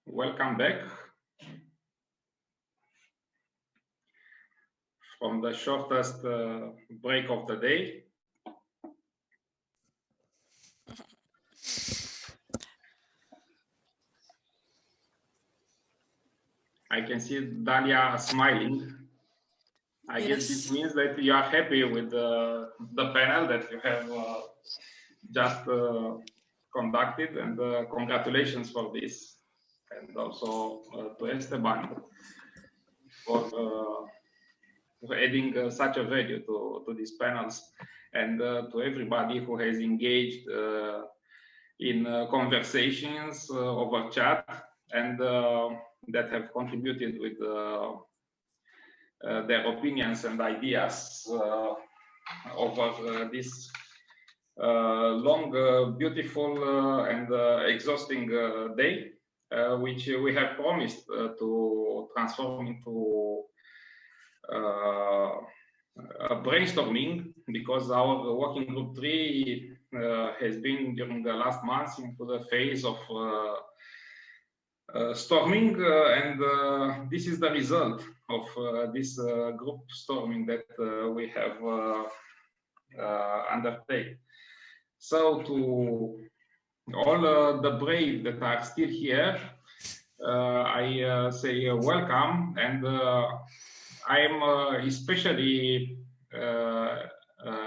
Welcome back from the shortest break of the day. I can see Dalia smiling. I guess this means that you are happy with the panel that you have just conducted, and congratulations for this, and also to Esteban for adding such a value to these panels, and to everybody who has engaged in conversations over chat, and that have contributed with their opinions and ideas over this long, beautiful, and exhausting day, which we have promised to transform into a brainstorming, because our working group 3 has been during the last months into the phase of storming, and this is the result of this group storming that we have undertaken. So to all the brave that are still here, I say welcome, and I am especially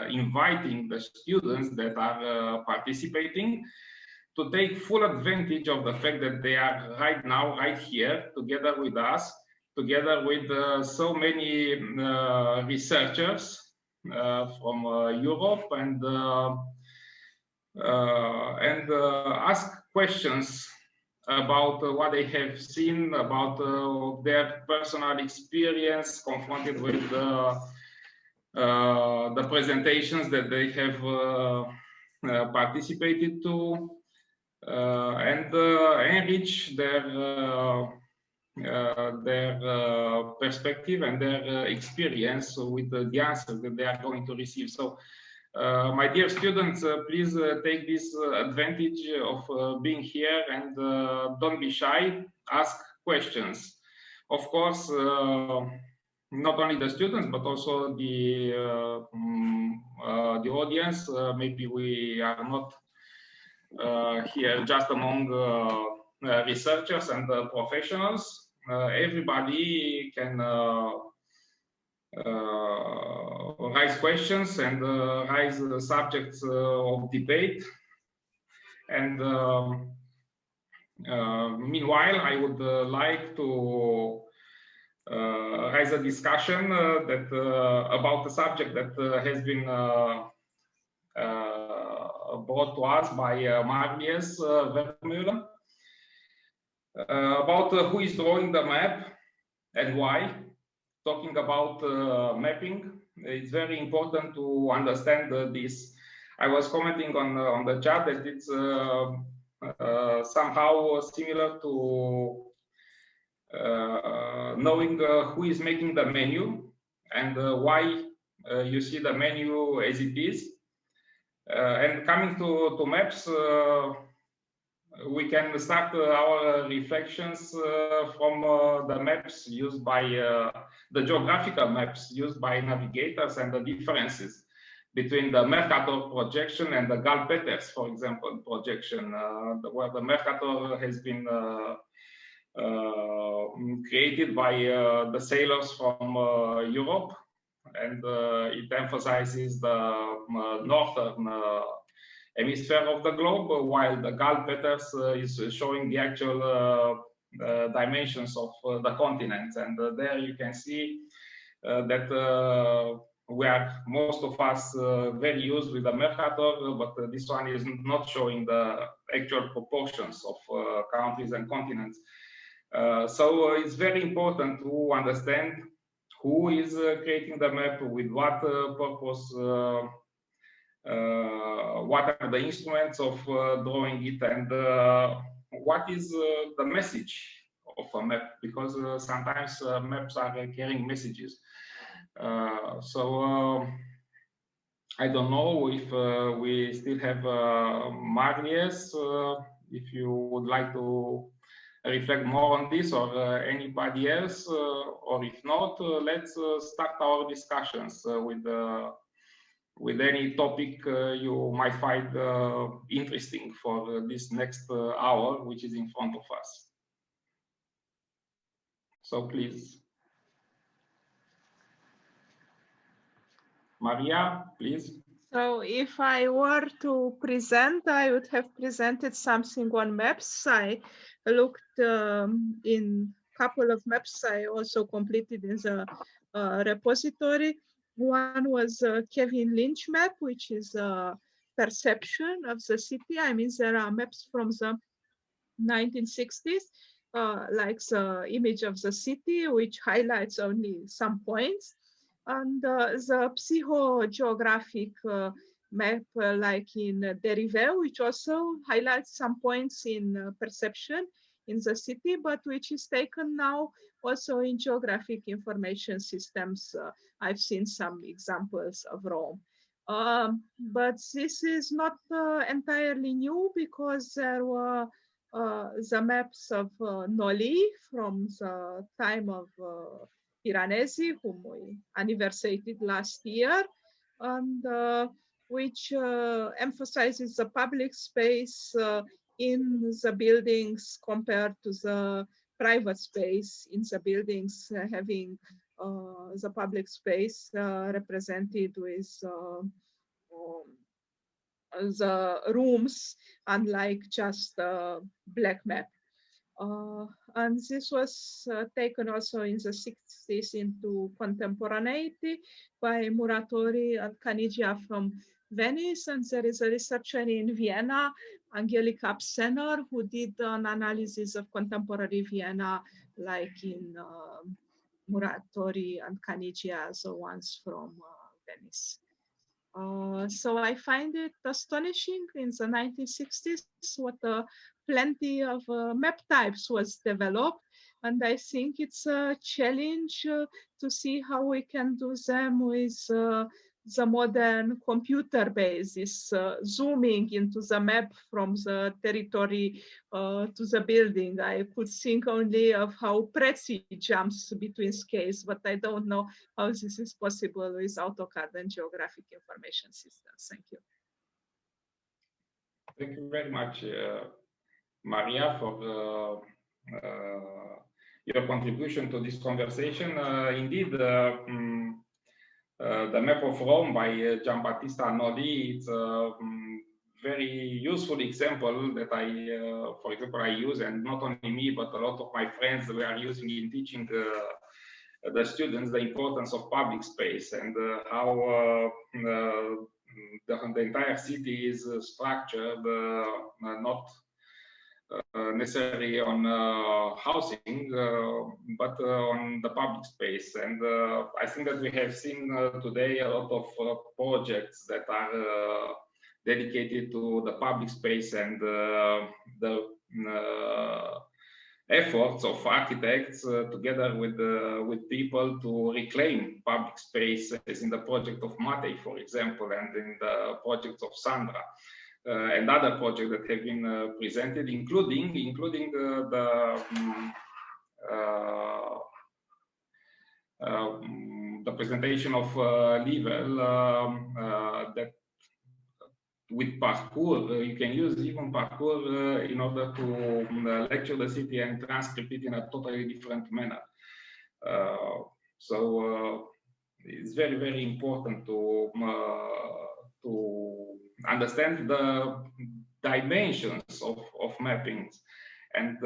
inviting the students that are participating to take full advantage of the fact that they are right now, right here, together with us, together with so many researchers from Europe, and ask questions about what they have seen, about their personal experience confronted with the presentations that they have participated to, and enrich their perspective and their experience with the answers that they are going to receive. So, my dear students, please take this advantage of being here, and don't be shy. Ask questions. Of course, not only the students, but also the audience. Maybe we are not here just among researchers and professionals. Everybody can raise questions and raise subjects of debate. And meanwhile, I would like to raise a discussion that about the subject that has been brought to us by Marius Vermeulen, about who is drawing the map and why. Talking about mapping, it's very important to understand this. I was commenting on the chat that it's somehow similar to knowing who is making the menu, and why you see the menu as it is. And coming to maps, we can start our reflections from the maps used by the geographical maps used by navigators, and the differences between the Mercator projection and the Gall-Peters, for example, projection, where the Mercator has been created by the sailors from Europe, and it emphasizes the northern hemisphere of the globe, while the Gall-Peters is showing the actual dimensions of the continents. And there you can see that we are, most of us, very used with the Mercator, but this one is not showing the actual proportions of countries and continents. So it's very important to understand who is creating the map, with what purpose, what are the instruments of drawing it, and what is the message of a map, because sometimes maps are carrying messages. So I don't know if we still have Marius, if you would like to reflect more on this, or anybody else, or if not, let's start our discussions with any topic you might find interesting for this next hour, which is in front of us. So please. Maria, please. So if I were to present, I would have presented something on maps. I looked in a couple of maps I also completed in the repository. One was Kevin Lynch map, which is a perception of the city. I mean, there are maps from the 1960s, like the image of the city, which highlights only some points. And the psychogeographic map, like in Derive, which also highlights some points in perception in the city, but which is taken now also in geographic information systems. I've seen some examples of Rome. But this is not entirely new, because there were the maps of Noli from the time of Piranesi, whom we anniversated last year, and which emphasizes the public space in the buildings compared to the private space in the buildings, having the public space represented with the rooms, unlike just a black map. And this was taken also in the 60s into contemporaneity by Muratori and Canigia from Venice. And there is a researcher in Vienna, Angelika Absener, who did an analysis of contemporary Vienna, like in Muratori and Canigia, the ones from Venice. So I find it astonishing in the 1960s what plenty of map types was developed, and I think it's a challenge to see how we can do them with the modern computer basis, zooming into the map from the territory to the building. I could think only of how Prezi jumps between scales, but I don't know how this is possible with AutoCAD and geographic information systems. Thank you. Thank you very much, Maria, for your contribution to this conversation. Indeed, the map of Rome by Giambattista Noli, it's a very useful example that for example, I use, and not only me, but a lot of my friends, we are using in teaching the students the importance of public space, and how the entire city is structured, not necessarily on housing, but on the public space. And I think that we have seen today a lot of projects that are dedicated to the public space, and the efforts of architects together with people to reclaim public space, as in the project of Matei, for example, and in the projects of Sandra. And other projects that have been presented, including the presentation of Livel, that with parkour, you can use even parkour in order to lecture the city and transcript it in a totally different manner. So it's very, very important to understand the dimensions of mappings. And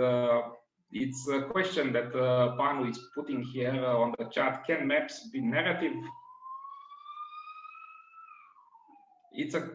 it's a question that Panu is putting here on the chat. Can maps be narrative? It's a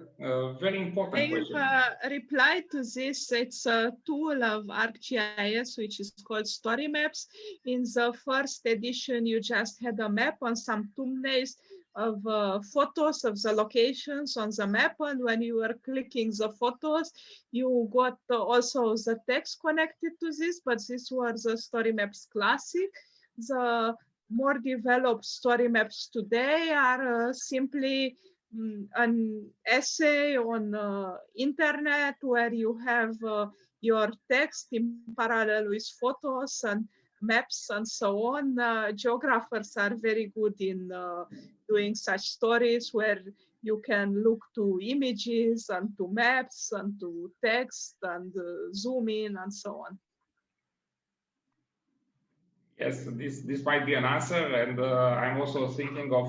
very important question. I've replied to this. It's a tool of ArcGIS, which is called Story Maps. In the first edition, you just had a map on some thumbnails of photos of the locations on the map, and when you were clicking the photos, you got also the text connected to this, but this was the Story Maps Classic. The more developed Story Maps today are simply an essay on internet, where you have your text in parallel with photos and maps and so on. Geographers are very good in doing such stories where you can look to images and to maps and to text and zoom in and so on. Yes, this might be an answer, and I'm also thinking of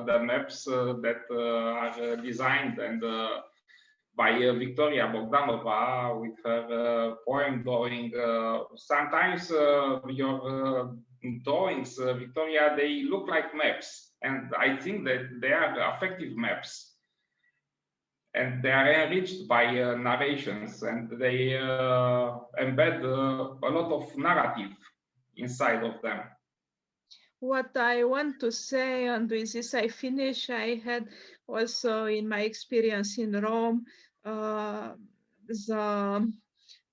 the maps that are designed and by Victoria Bogdanova with her poem drawing. Sometimes your drawings, Victoria, they look like maps, and I think that they are effective maps. And they are enriched by narrations, and they embed a lot of narrative inside of them. What I want to say, and with this I finish, I had also in my experience in Rome, the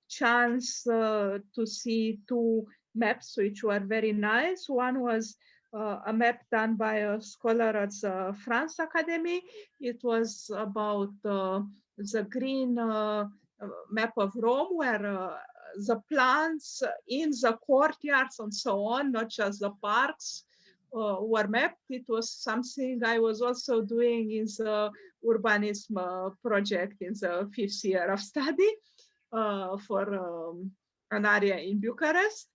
chance to see two maps which were very nice. One was a map done by a scholar at the France Academy. It was about the green map of Rome, where the plants in the courtyards and so on, not just the parks, were mapped. It was something I was also doing in the urbanism project in the 5th year of study for an area in Bucharest,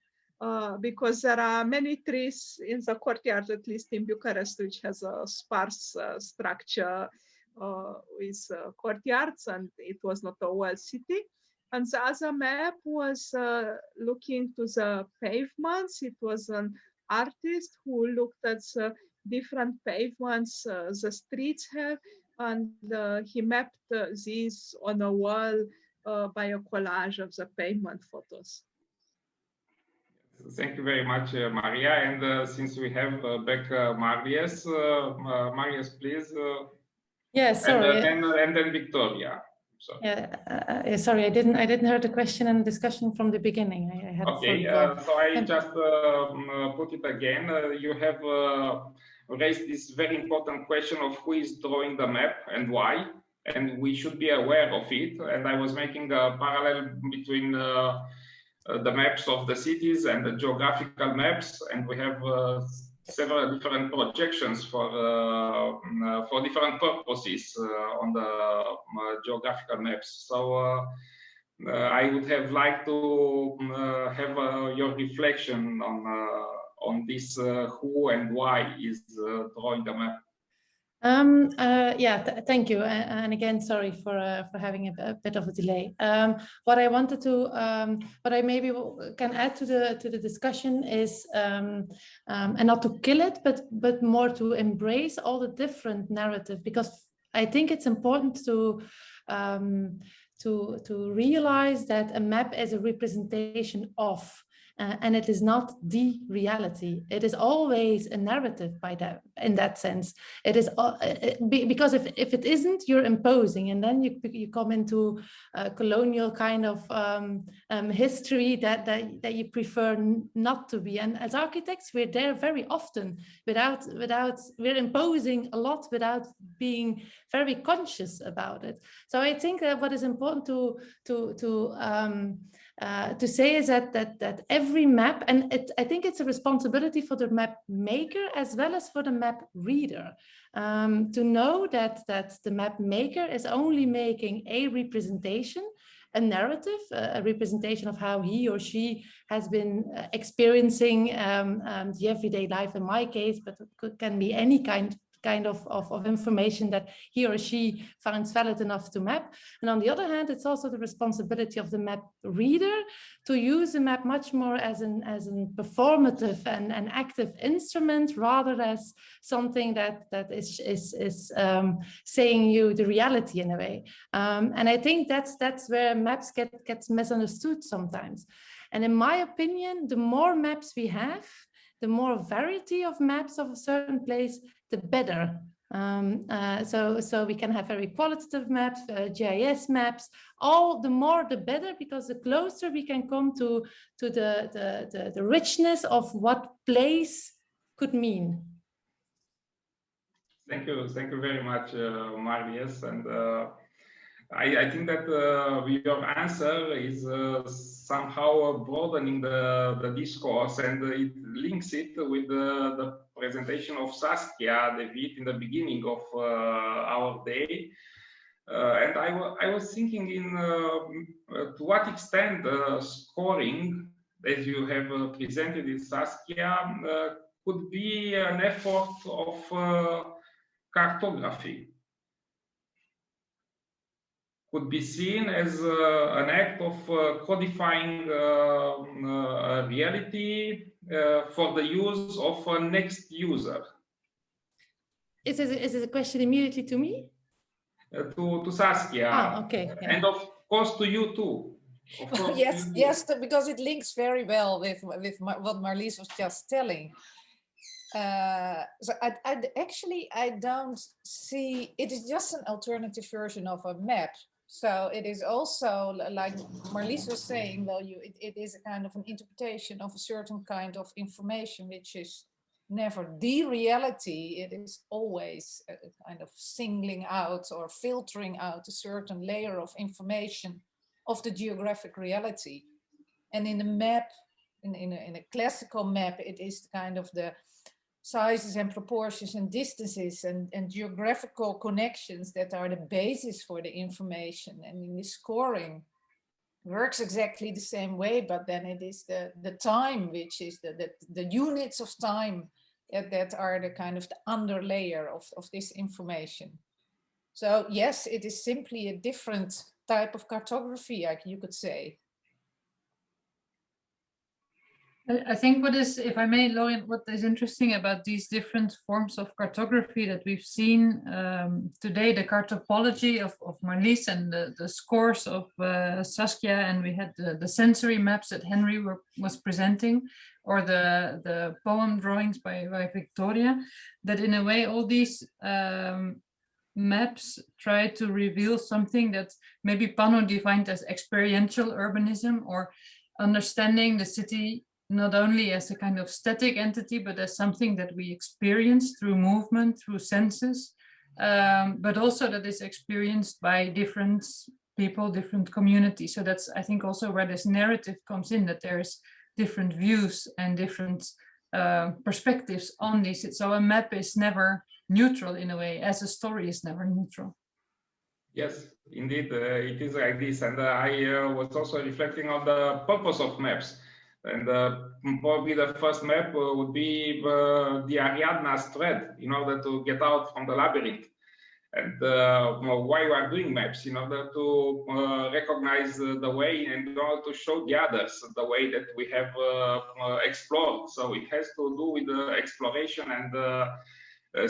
because there are many trees in the courtyard, at least in Bucharest, which has a sparse structure with courtyards, and it was not a walled city. And the other map was looking to the pavements. It was an artist who looked at the different pavements the streets have, and he mapped these on a wall by a collage of the pavement photos. Thank you very much, Maria. And since we have back Marius, Marius, please. Yeah, sorry. And then Victoria. So. Yeah, sorry, I didn't hear the question and discussion from the beginning. I had okay, so I just put it again. You have raised this very important question of who is drawing the map and why, and we should be aware of it. And I was making a parallel between the maps of the cities and the geographical maps, and we have several different projections for different purposes on the geographical maps. So I would have liked to have your reflection on this who and why is drawing the map. Yeah, thank you. And again, sorry for having a bit of a delay. What I wanted to, what I maybe can add to the discussion is, and not to kill it, but more to embrace all the different narrative, because I think it's important to realize that a map is a representation of. And it is not the reality. It is always a narrative in that sense. It is because if it isn't, you're imposing, and then you come into a colonial kind of history that you prefer not to be. And as architects, we're there very often we're imposing a lot without being very conscious about it. So I think that what is important to say is that every map, and I think it's a responsibility for the map maker as well as for the map reader, to know that the map maker is only making a representation, a narrative, a representation of how he or she has been experiencing the everyday life in my case, but it can be any kind of information that he or she finds valid enough to map. And on the other hand, it's also the responsibility of the map reader to use the map much more as an performative and an active instrument, rather as something that is saying you the reality in a way. And I think that's where maps gets misunderstood sometimes. And in my opinion, the more maps we have, the more variety of maps of a certain place, the better. So we can have very qualitative maps, GIS maps, all the more the better, because the closer we can come to the richness of what place could mean. Thank you very much, Marius. And I think that your answer is somehow broadening the discourse, and it links it with the presentation of Saskia David in the beginning of our day. And I was thinking in to what extent scoring, as you have presented in Saskia, could be an effort of cartography. Could be seen as an act of codifying a reality for the use of a next user. Is it a question immediately to me? To Saskia. Ah, okay. Yeah. And of course to you too. Of course, yes, yes, because it links very well with what Marlies was just telling. So I don't see, it is just an alternative version of a map. So it is also, like Marlies was saying, well, it is a kind of an interpretation of a certain kind of information, which is never the reality. It is always a kind of singling out or filtering out a certain layer of information of the geographic reality. And in a map, in a classical map, it is kind of the sizes and proportions and distances and geographical connections that are the basis for the information. And in the scoring works exactly the same way, but then it is the time, which is the units of time that are the kind of the underlayer of this information. So yes, it is simply a different type of cartography, you could say. I think what is, if I may, Lorien, what is interesting about these different forms of cartography that we've seen today, the cartopology of Marlies and the scores of Saskia, and we had the sensory maps that Henry was presenting, or the poem drawings by Victoria, that in a way all these maps try to reveal something that maybe Pano defined as experiential urbanism, or understanding the city not only as a kind of static entity, but as something that we experience through movement, through senses, but also that is experienced by different people, different communities. So that's, I think, also where this narrative comes in, that there's different views and different perspectives on this. So a map is never neutral in a way, as a story is never neutral. Yes, indeed, it is like this. And I was also reflecting on the purpose of maps. And probably the first map would be the Ariadne's thread, in order to get out from the labyrinth. And why we are doing maps, in order to recognize the way and in order to show the others the way that we have explored. So it has to do with the exploration and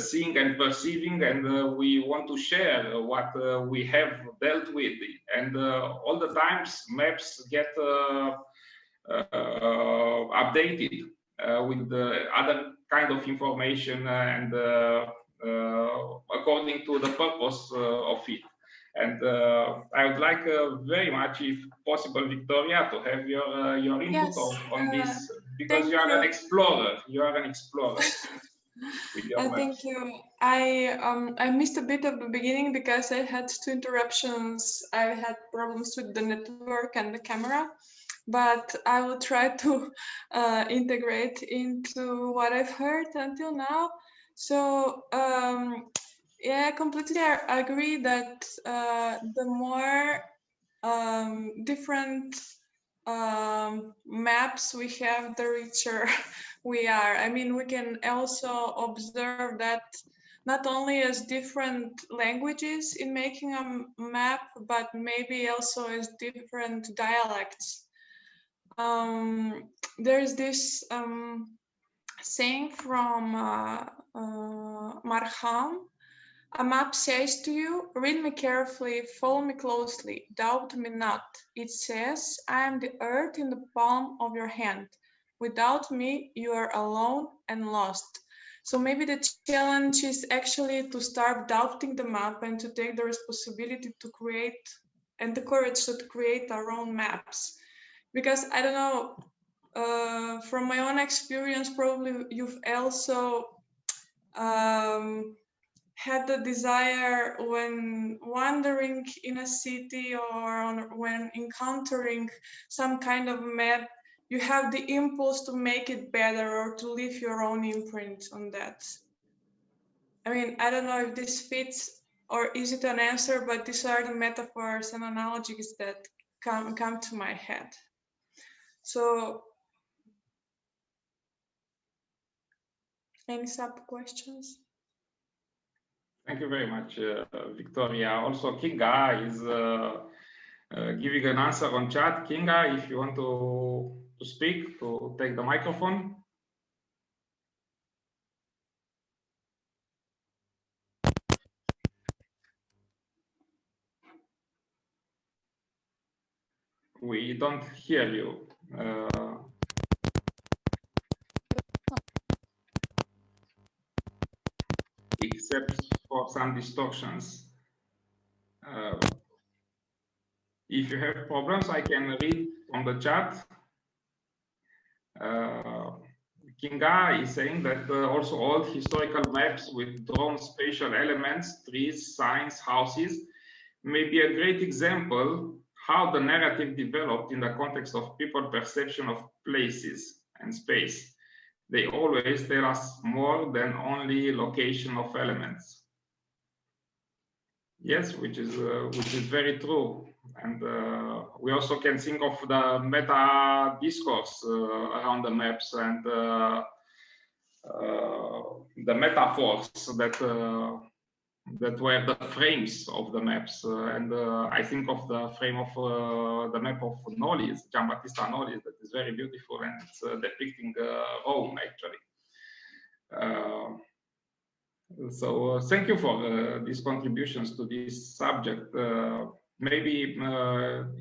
seeing and perceiving, and we want to share what we have dealt with. And all the times maps get updated with the other kind of information and according to the purpose of it. And I would like very much, if possible, Victoria, to have your input on this, because you are an explorer. You are an explorer. Thank you. I missed a bit of the beginning because I had 2 interruptions. I had problems with the network and the camera, but I will try to integrate into what I've heard until now. So yeah, I completely agree that the more different maps we have, the richer we are. I mean, we can also observe that not only as different languages in making a map, but maybe also as different dialects. There's this saying from Marham: a map says to you, read me carefully, follow me closely, doubt me not. It says, I am the earth in the palm of your hand. Without me, you are alone and lost. So maybe the challenge is actually to start doubting the map and to take the responsibility to create and the courage to create our own maps. Because I don't know, from my own experience, probably you've also had the desire when wandering in a city or when encountering some kind of map, you have the impulse to make it better or to leave your own imprint on that. I mean, I don't know if this fits or is it an answer, but these are the metaphors and analogies that come to my head. So, any sub-questions? Thank you very much, Victoria. Also, Kinga is giving an answer on chat. Kinga, if you want to speak, to take the microphone. We don't hear you. Except for some distortions. If you have problems, I can read on the chat. Kinga is saying that also old historical maps with drawn spatial elements, trees, signs, houses, may be a great example how the narrative developed in the context of people's perception of places and space. They always tell us more than only location of elements. Yes, which is very true. And we also can think of the meta discourse around the maps and the metaphors that were the frames of the maps. And I think of the frame of the map of Nolly's, Giambattista Nolly's, that is very beautiful, and it's depicting Rome, actually. So thank you for these contributions to this subject. Maybe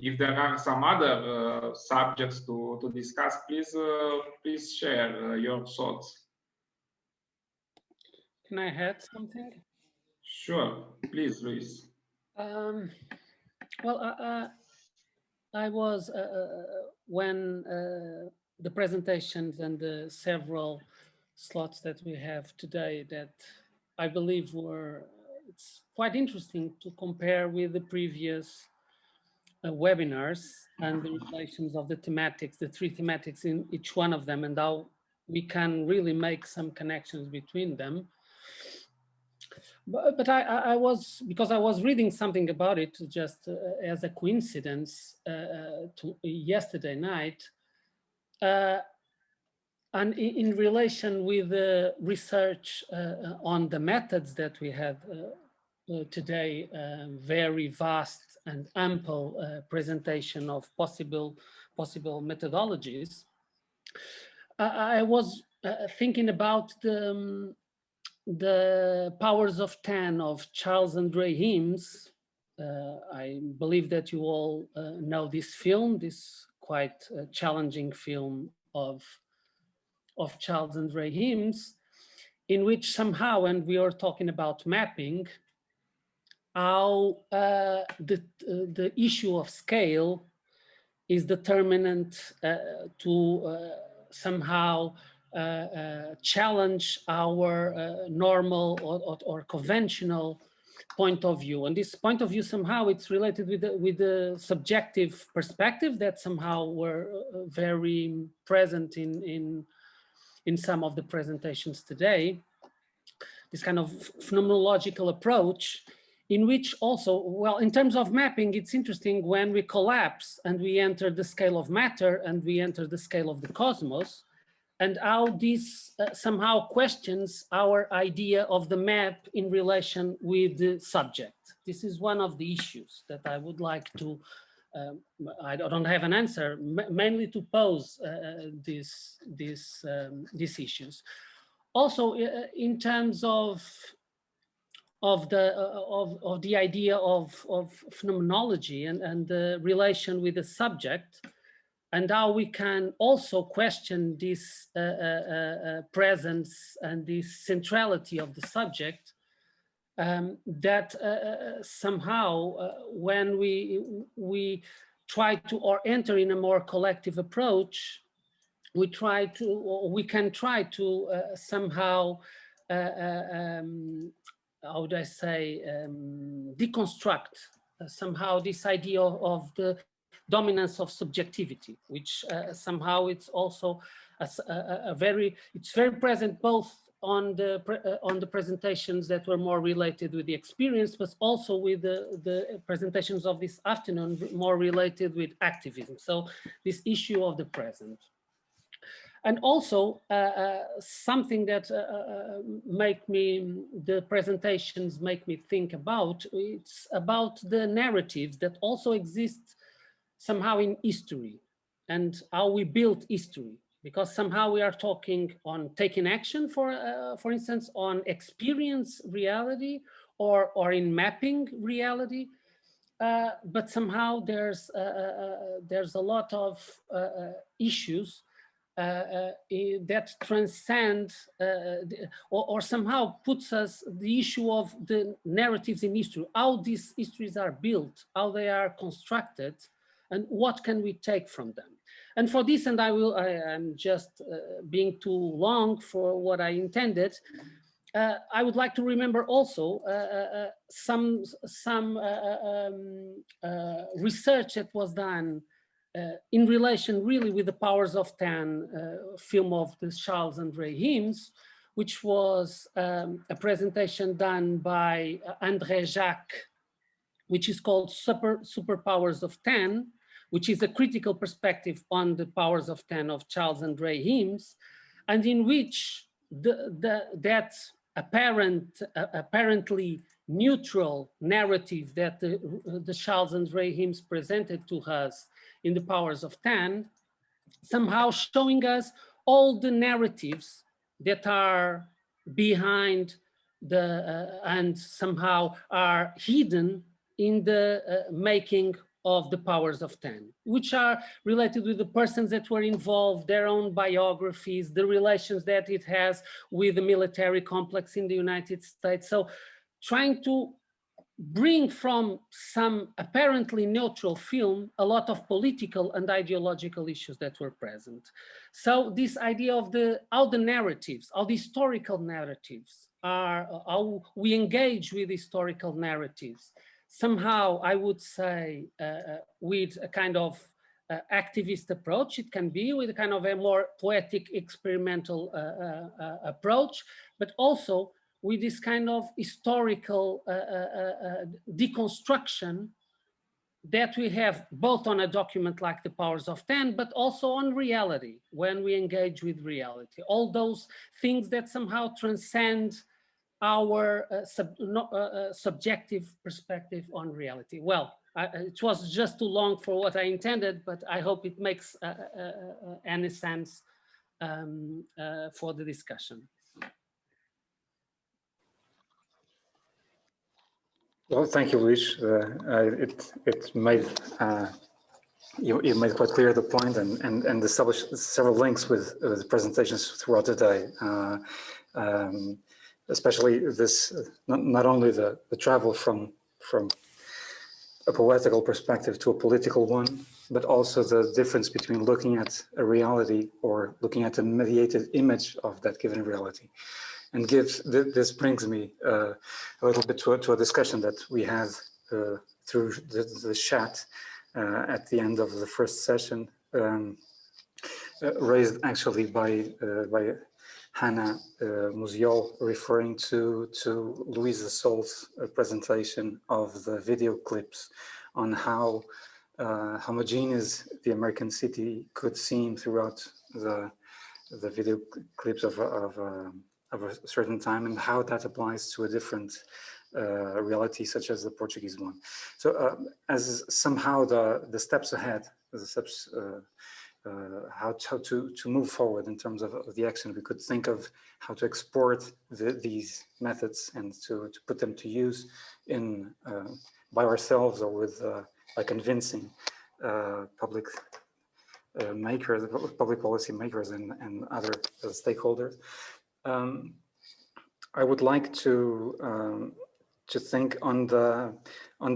if there are some other subjects to discuss, please share your thoughts. Can I add something? Sure, please, Luis. Well, I was, when the presentations and the several slots that we have today that I believe it's quite interesting to compare with the previous webinars and the relations of the thematics, the three thematics in each one of them, and how we can really make some connections between them. But I was, because I was reading something about it just as a coincidence to yesterday night, and in relation with the research on the methods that we had today, very vast and ample presentation of possible methodologies. I was thinking about the Powers of 10 of Charles Andre Himes. I believe that you all know this film, this quite challenging film of Charles Andre Himes, in which somehow, and we are talking about mapping, how the issue of scale is determinant to somehow challenge our normal or conventional point of view. And this point of view, somehow it's related with the subjective perspective that somehow were very present in some of the presentations today. This kind of phenomenological approach, in which also, well, in terms of mapping, it's interesting when we collapse and we enter the scale of matter and we enter the scale of the cosmos, and how this somehow questions our idea of the map in relation with the subject. This is one of the issues that I would like to, I don't have an answer, mainly to pose these issues. Also, in terms of the idea of phenomenology and the relation with the subject, and how we can also question this presence and this centrality of the subject, that somehow when we try to or enter in a more collective approach, we can try to somehow how would I say, deconstruct somehow this idea of the dominance of subjectivity, which somehow it's also it's very present both on the presentations that were more related with the experience, but also with the presentations of this afternoon more related with activism. So this issue of the present. And also something that the presentations make me think about, it's about the narratives that also exist somehow in history and how we build history, because somehow we are talking on taking action, for instance, on experience reality or in mapping reality. But somehow there's a lot of issues that transcend or somehow puts us the issue of the narratives in history, how these histories are built, how they are constructed, and what can we take from them. And for this, and I'm just being too long for what I intended, I would like to remember also some research that was done in relation really with the Powers of 10 film of the Charles André Himes, which was a presentation done by André Jacques, which is called Superpowers of 10, which is a critical perspective on the Powers of 10 of Charles André Himes, and in which that apparently neutral narrative that the Charles André Himes presented to us in the Powers of 10, somehow showing us all the narratives that are behind and somehow are hidden in the making of the Powers of 10, which are related with the persons that were involved, their own biographies, the relations that it has with the military complex in the United States. So trying to bring from some apparently neutral film a lot of political and ideological issues that were present. So this idea of how the narratives, how the historical narratives are, how we engage with historical narratives, somehow I would say with a kind of activist approach. It can be with a kind of a more poetic experimental approach, but also with this kind of historical deconstruction that we have both on a document like the Powers of 10, but also on reality, when we engage with reality. All those things that somehow transcend our subjective perspective on reality. Well, it was just too long for what I intended, but I hope it makes any sense for the discussion. Well, thank you, Luis. It made you made quite clear the point and established several links with the presentations throughout the day, especially this not only the travel from a poetical perspective to a political one, but also the difference between looking at a reality or looking at a mediated image of that given reality. And this brings me a little bit to a discussion that we had through the chat at the end of the first session, raised actually by Hannah Musiol, referring to Louisa Sol's presentation of the video clips on how homogeneous the American city could seem throughout the video clips of a certain time, and how that applies to a different reality, such as the Portuguese one. So as somehow the steps ahead, the steps how to move forward in terms of the action, we could think of how to export these methods and to put them to use in by ourselves or with by convincing public makers, public policy makers and other stakeholders. I would like to think on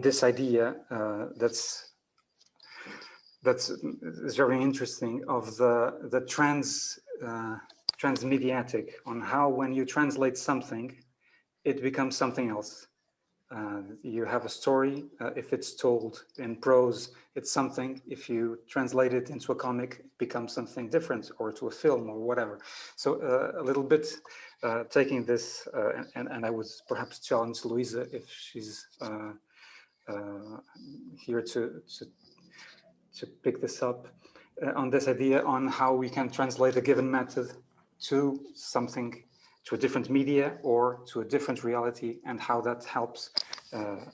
this idea that's very interesting, of the transmediatic, on how when you translate something it becomes something else. You have a story. If it's told in prose, it's something. If you translate it into a comic, it becomes something different, or to a film or whatever. So a little bit taking this, and I would perhaps challenge Louisa if she's here to pick this up on this idea on how we can translate a given method to something, to a different media or to a different reality, and how that helps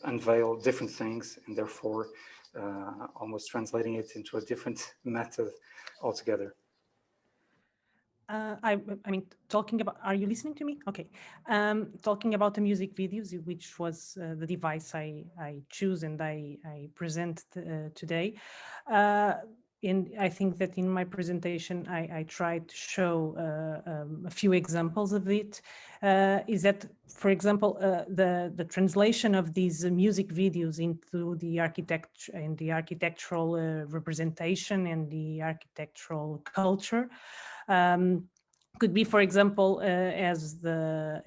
unveil different things, and therefore almost translating it into a different method altogether. I mean, talking about, are you listening to me? Okay. Talking about the music videos, which was the device I choose and I present today. And I think that in my presentation, I tried to show a few examples of it. Is that, for example, the translation of these music videos into the architecture and the architectural representation and the architectural culture. Could be, for example, as the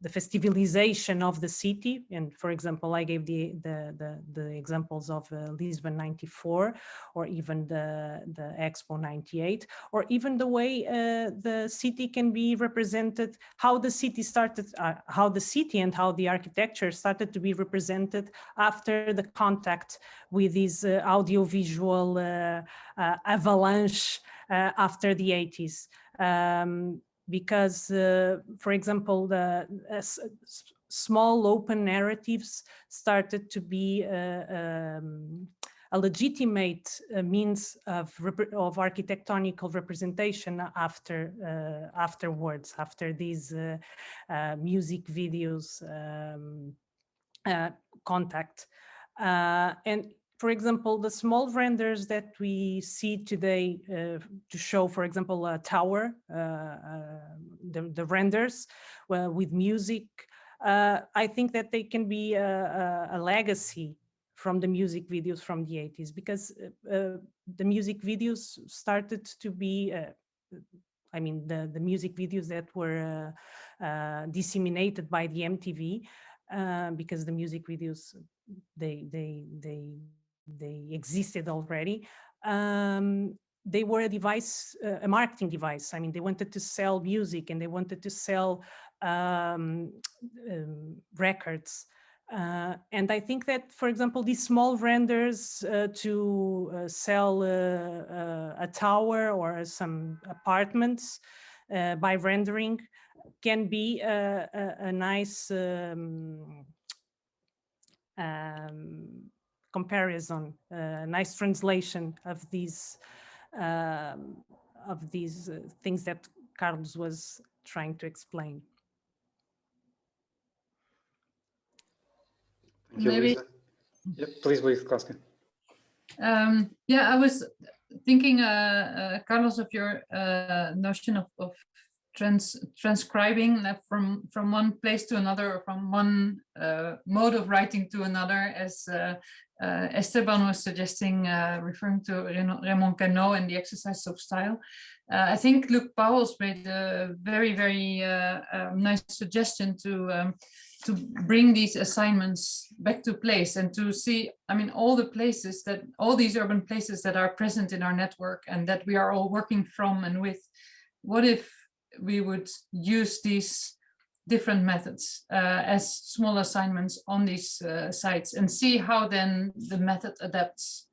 festivalization of the city, and for example, I gave the examples of Lisbon '94, or even the Expo '98, or even the way the city can be represented, how the city started, how the city and how the architecture started to be represented after the contact with this audiovisual avalanche after the 80s. Because, for example, the small open narratives started to be a legitimate means of architectonical representation afterwards, after these music videos contact. And for example, the small renders that we see today to show, for example, a tower, the renders with music, I think that they can be a legacy from the music videos from the 80s, because the music videos started to be, I mean, the music videos that were disseminated by the MTV, because the music videos, they existed already. They were a device, a marketing device. I mean, they wanted to sell music and they wanted to sell records. And I think that, for example, these small renders to sell a tower or some apartments by rendering can be a nice comparison, nice translation of these things that Carlos was trying to explain. Thank you, Maybe. Lisa. Yep, please, Klaske. Yeah, I was thinking, Carlos, of your notion of transcribing from one place to another, or from one mode of writing to another, as Esteban was suggesting, referring to Raymond Queneau and the exercise of style. I think Luc Pauwels made a very, very nice suggestion to bring these assignments back to place, and to see, I mean, all these urban places that are present in our network and that we are all working from and with. What if we would use these different methods as small assignments on these sites, and see how then the method adapts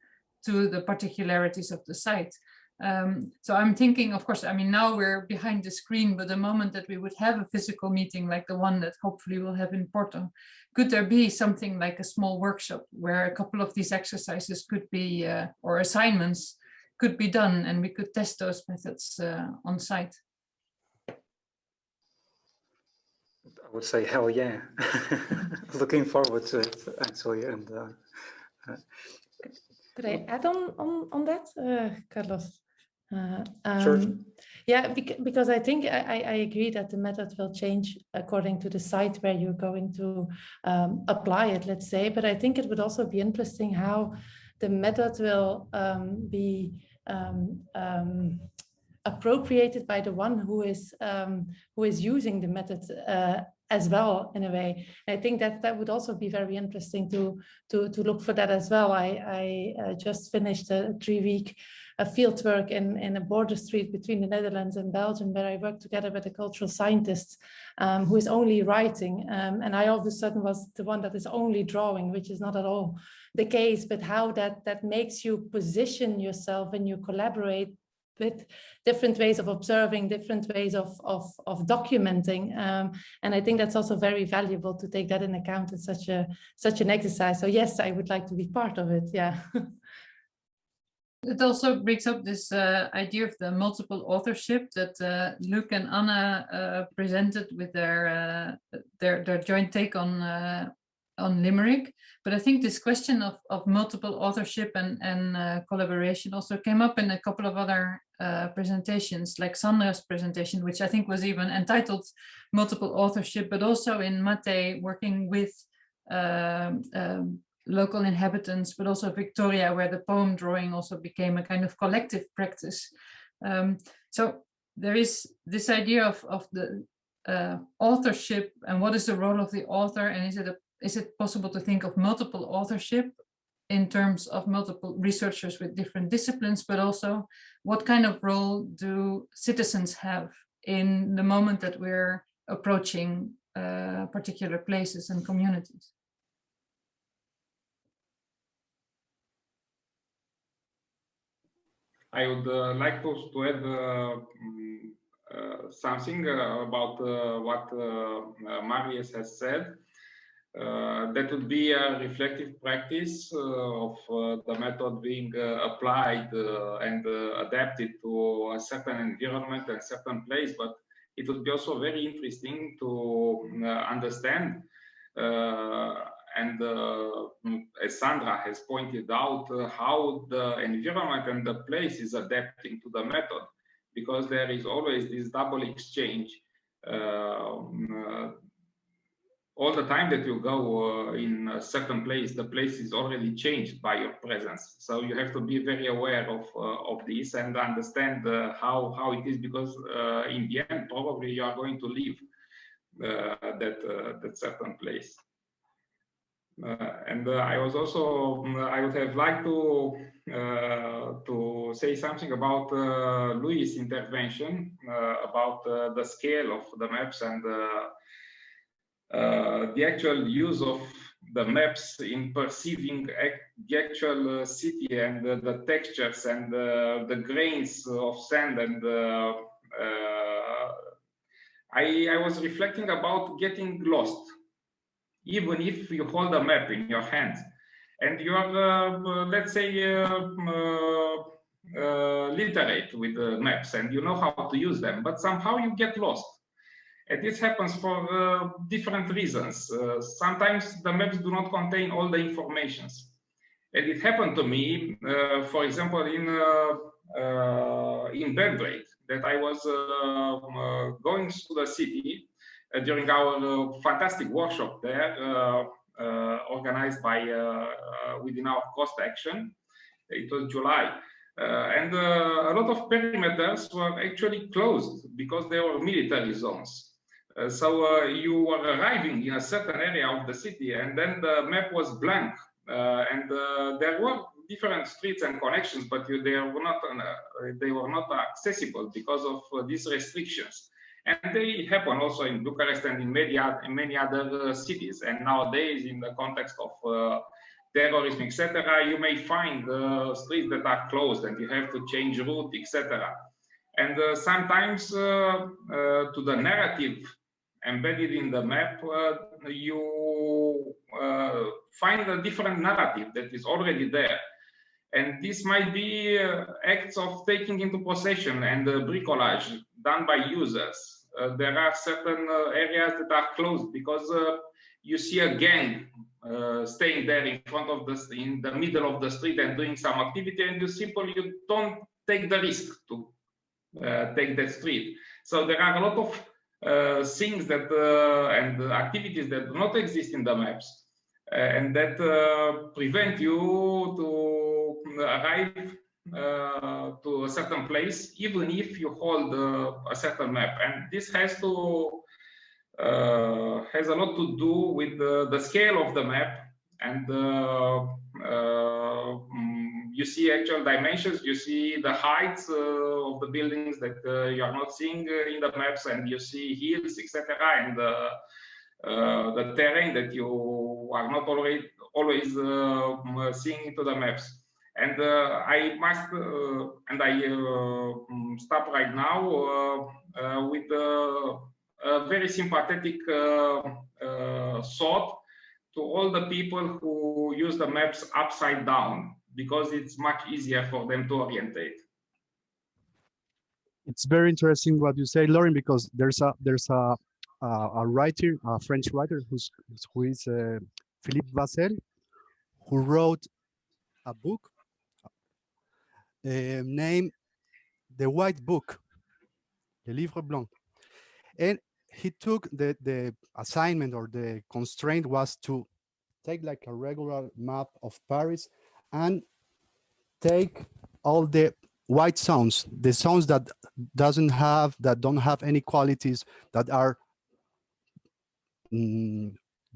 to the particularities of the site. So I'm thinking, of course, I mean, now we're behind the screen, but the moment that we would have a physical meeting like the one that hopefully we'll have in Porto, could there be something like a small workshop where a couple of these exercises could be, or assignments could be done, and we could test those methods on site? I would say, hell yeah. Looking forward to it, actually. And could I add on that, Carlos? Sure. Yeah, because I think I agree that the method will change according to the site where you're going to apply it, let's say. But I think it would also be interesting how the method will be appropriated by the one who is using the method as well, in a way. And I think that would also be very interesting to look for that as well. I just finished a 3-week field work in a border street between the Netherlands and Belgium, where I worked together with a cultural scientist who is only writing. And I all of a sudden was the one that is only drawing, which is not at all the case, but how that makes you position yourself and you collaborate with different ways of observing, different ways of documenting. And I think that's also very valuable to take that in account in such an exercise. So yes, I would like to be part of it, yeah. It also brings up this idea of the multiple authorship that Luc and Anna presented with their joint take on Limerick. But I think this question of multiple authorship and collaboration also came up in a couple of other presentations, like Sandra's presentation, which I think was even entitled multiple authorship, but also in Mate working with local inhabitants, but also Victoria, where the poem drawing also became a kind of collective practice. So there is this idea of the authorship and what is the role of the author, and is it possible to think of multiple authorship in terms of multiple researchers with different disciplines, but also what kind of role do citizens have in the moment that we're approaching particular places and communities? I would like to add something about what Marius has said. That would be a reflective practice of the method being applied and adapted to a certain environment and certain place, but it would be also very interesting to understand and as Sandra has pointed out, how the environment and the place is adapting to the method, because there is always this double exchange. All the time that you go in a certain place, the place is already changed by your presence. So you have to be very aware of this and understand how it is, because in the end, probably you are going to leave that certain place. And I was also, I would have liked to say something about Louis' intervention about the scale of the maps and the actual use of the maps in perceiving the actual city and the textures and the grains of sand. And I was reflecting about getting lost, even if you hold a map in your hands and you are, let's say, literate with the maps and you know how to use them, but somehow you get lost. And this happens for different reasons. Sometimes the maps do not contain all the informations. And it happened to me, for example, in Belgrade, that I was going through the city during our fantastic workshop there, organized by within our cost action. It was July. And a lot of perimeters were actually closed because they were military zones. So you were arriving in a certain area of the city, and then the map was blank, and there were different streets and connections, but they were not accessible because of these restrictions. And they happen also in Bucharest and in many other cities. And nowadays, in the context of terrorism, etc., you may find streets that are closed and you have to change route, etc. And sometimes to the narrative embedded in the map, you find a different narrative that is already there. And this might be acts of taking into possession and bricolage done by users. There are certain areas that are closed because you see a gang staying there in front of in the middle of the street and doing some activity, and you don't take the risk to take that street. So there are a lot of things that and activities that do not exist in the maps and that prevent you to arrive to a certain place, even if you hold a certain map. And this has to has a lot to do with the scale of the map, and you see actual dimensions, you see the heights of the buildings that you are not seeing in the maps, and you see hills, etc., and the terrain that you are not always seeing into the maps. And I must, and I stop right now with a very sympathetic thought to all the people who use the maps upside down, because it's much easier for them to orientate. It's very interesting what you say, Lauren, because there's a writer, a French writer who is Philippe Vassel, who wrote a book named The White Book, Le Livre Blanc. And he took the assignment, or the constraint was to take like a regular map of Paris and take all the white zones, the zones that don't have any qualities, that are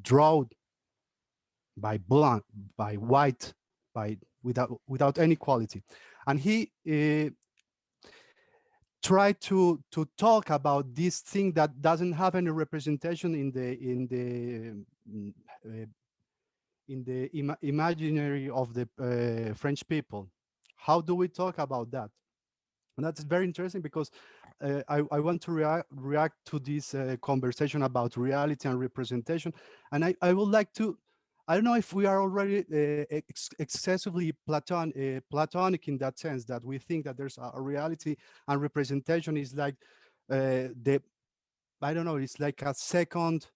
drawn by blank, by white, without any quality. And he tried to talk about this thing that doesn't have any representation in the imaginary of the French people. How do we talk about that? And that's very interesting, because I want to react to this conversation about reality and representation. And I would like to, I don't know if we are already excessively platonic in that sense, that we think that there's a reality and representation is like I don't know, it's like a second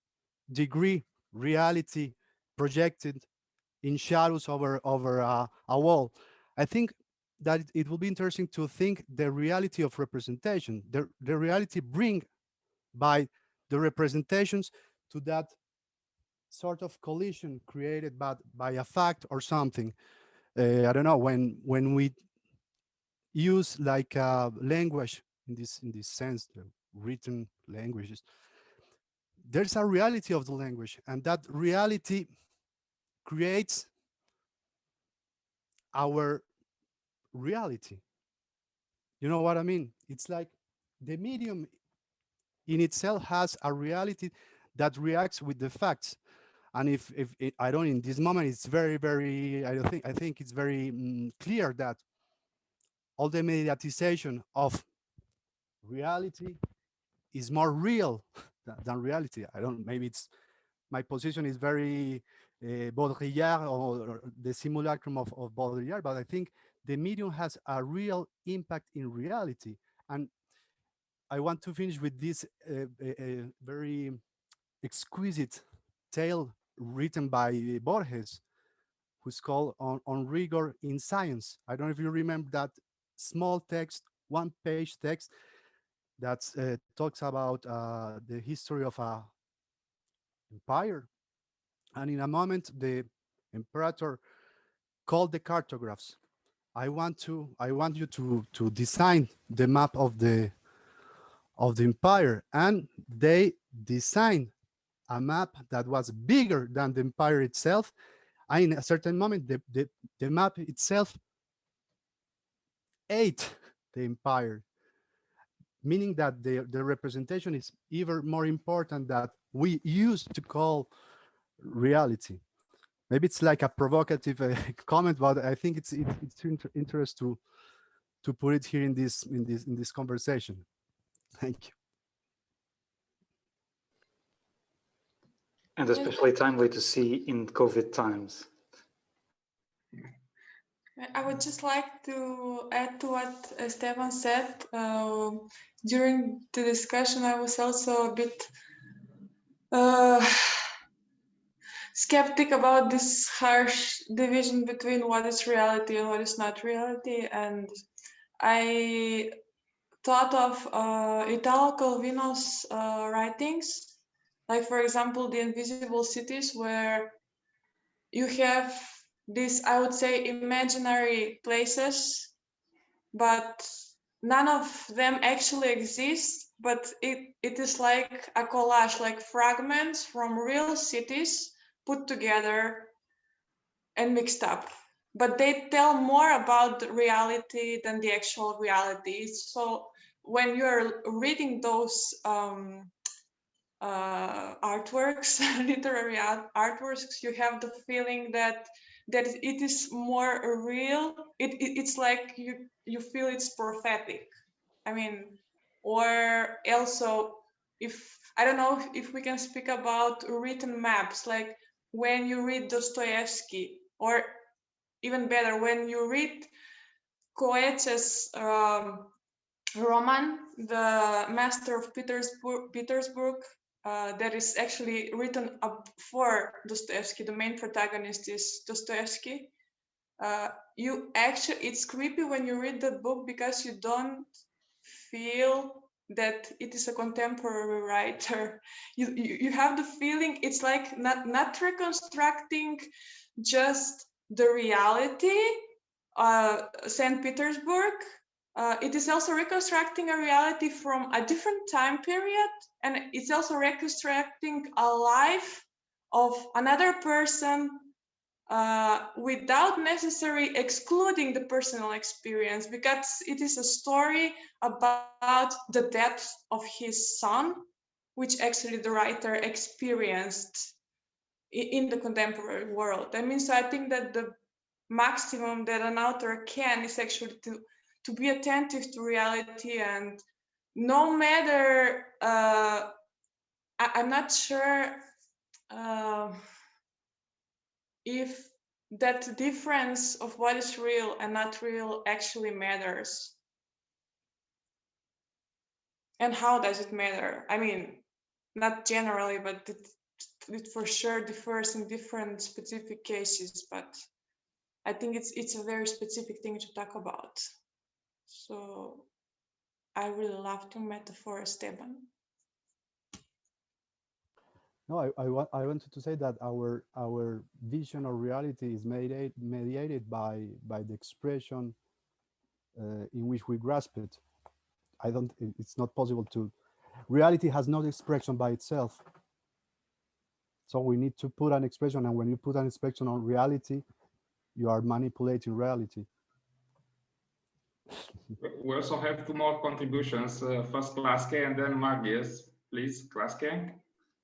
degree reality projected in shadows over a wall. I think that it will be interesting to think the reality of representation, the reality bring by the representations to that sort of collision created by a fact or something. I don't know, when we use like language in this sense, the written languages, there's a reality of the language, and that reality creates our reality. You know what I mean? It's like the medium in itself has a reality that reacts with the facts. And if I don't, in this moment, it's very, I think it's very clear that all the mediatization of reality is more real than reality. I don't, maybe it's, my position is very Baudrillard, or the simulacrum of Baudrillard, but I think the medium has a real impact in reality. And I want to finish with this very exquisite tale written by Borges, who's called on Rigor in Science. I don't know if you remember that small text, one-page text that talks about the history of a empire. And in a moment, the imperator called the cartographs. I want you to design the map of the empire, and they designed a map that was bigger than the empire itself. And in a certain moment, the map itself ate the empire, meaning that the representation is even more important than we used to call reality. Maybe it's like a provocative comment, but I think it's interesting to put it here in this conversation. Thank you. And especially timely to see in COVID times. I would just like to add to what Esteban said. During the discussion, I was also a bit skeptic about this harsh division between what is reality and what is not reality. And I thought of Italo Calvino's writings, like, for example, The Invisible Cities, where you have these, I would say, imaginary places, but none of them actually exist, but it is like a collage, like fragments from real cities put together and mixed up. But they tell more about the reality than the actual reality. So when you're reading those artworks, literary artworks, you have the feeling that it is more real. It's like you feel it's prophetic. I mean, or also, if I don't know if we can speak about written maps, like when you read Dostoevsky, or even better, when you read Goethe's Roman, the Master of Petersburg, that is actually written up for Dostoevsky. The main protagonist is Dostoevsky. It's creepy when you read the book because you don't feel that it is a contemporary writer. You have the feeling it's like not reconstructing just the reality, St. Petersburg. It is also reconstructing a reality from a different time period, and it's also reconstructing a life of another person without necessarily excluding the personal experience, because it is a story about the death of his son, which actually the writer experienced in the contemporary world. I mean, so I think that the maximum that an author can is actually to be attentive to reality, and no matter, I'm not sure if that difference of what is real and not real actually matters. And how does it matter? I mean, not generally, but it for sure differs in different specific cases, but I think it's a very specific thing to talk about. So I really love the metaphor, Esteban. No, I wanted to say that our vision of reality is mediated by the expression in which we grasp it. It's not possible to, reality has no expression by itself. So we need to put an expression, and when you put an expression on reality, you are manipulating reality. We also have two more contributions. First, Klaske, and then Marius. Please, Klaske.